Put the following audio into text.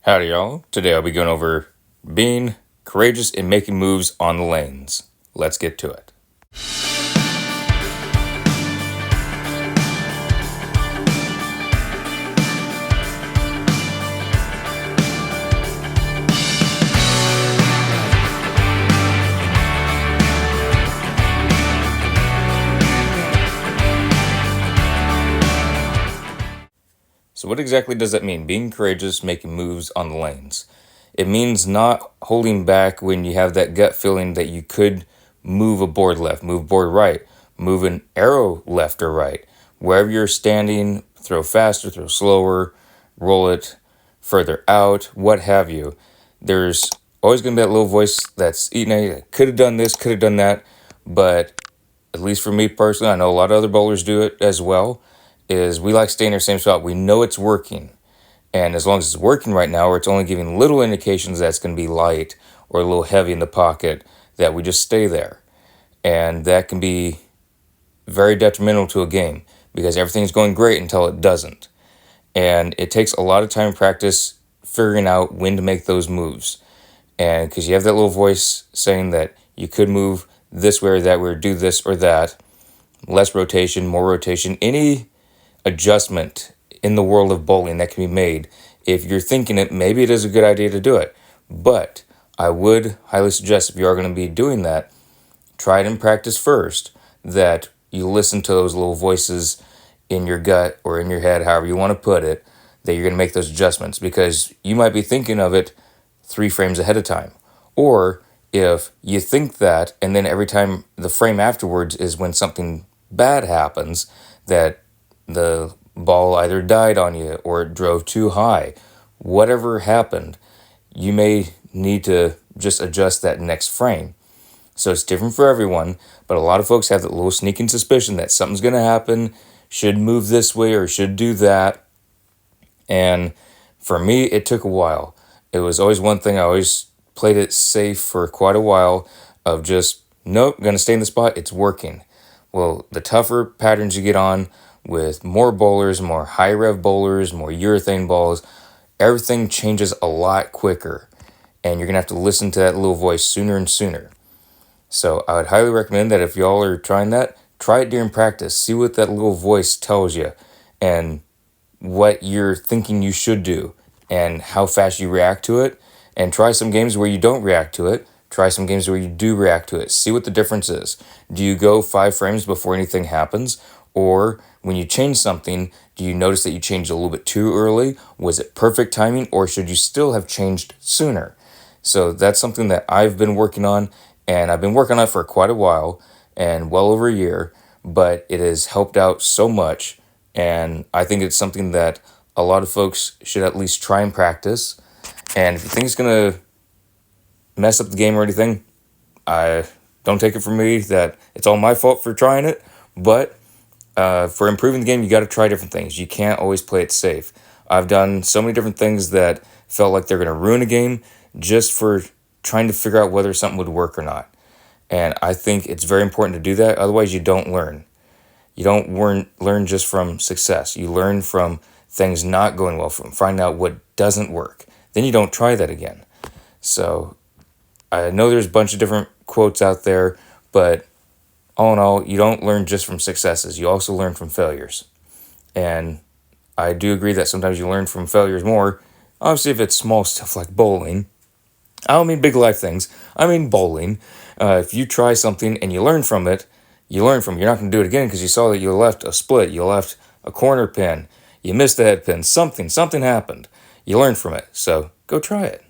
Howdy, y'all. Today I'll be going over being courageous in making moves on the lanes. Let's get to it. So what exactly does that mean? Being courageous, making moves on the lanes. It means not holding back when you have that gut feeling that you could move a board left, move board right, move an arrow left or right. Wherever you're standing, throw faster, throw slower, roll it further out, what have you. There's always going to be that little voice that's eating at you. Could have done this, could have done that, but at least for me personally, I know a lot of other bowlers do it as well, is we like staying in our same spot. We know it's working. And as long as it's working right now, or it's only giving little indications that it's going to be light or a little heavy in the pocket, that we just stay there. And that can be very detrimental to a game because everything's going great until it doesn't. And it takes a lot of time and practice figuring out when to make those moves. And because you have that little voice saying that you could move this way or that way, or do this or that, less rotation, more rotation, any adjustment in the world of bowling that can be made. If you're thinking it, maybe it is a good idea to do it. But I would highly suggest if you are going to be doing that, try it in practice first, that you listen to those little voices in your gut or in your head, however you want to put it, that you're going to make those adjustments because you might be thinking of it 3 frames ahead of time. Or if you think that, and then every time the frame afterwards is when something bad happens, that the ball either died on you or it drove too high, whatever happened, you may need to just adjust that next frame. So it's different for everyone, but a lot of folks have that little sneaking suspicion that something's going to happen, should move this way or should do that. And for me, it took a while. It was always one thing. I always played it safe for quite a while of just, nope, going to stay in the spot. It's working. Well, the tougher patterns you get on with more bowlers, more high rev bowlers, more urethane balls, everything changes a lot quicker. And you're going to have to listen to that little voice sooner and sooner. So I would highly recommend that if y'all are trying that, try it during practice. See what that little voice tells you and what you're thinking you should do and how fast you react to it. And try some games where you don't react to it. Try some games where you do react to it. See what the difference is. Do you go 5 frames before anything happens? Or when you change something, do you notice that you changed a little bit too early? Was it perfect timing or should you still have changed sooner? So that's something that I've been working on, and I've been working on it for quite a while and well over a year, but it has helped out so much. And I think it's something that a lot of folks should at least try and practice. And if you think it's going to mess up the game or anything, I don't take it from me that it's all my fault for trying it. But for improving the game, you got to try different things. You can't always play it safe. I've done so many different things that felt like they're going to ruin a game just for trying to figure out whether something would work or not. And I think it's very important to do that. Otherwise, you don't learn. You don't learn just from success. You learn from things not going well, from finding out what doesn't work. Then you don't try that again. So I know there's a bunch of different quotes out there, but all in all, you don't learn just from successes. You also learn from failures. And I do agree that sometimes you learn from failures more. Obviously, if it's small stuff like bowling. I don't mean big life things. I mean bowling. If you try something and you learn from it, you learn from it. You're not going to do it again because you saw that you left a split. You left a corner pin. You missed the head pin. Something happened. You learn from it. So go try it.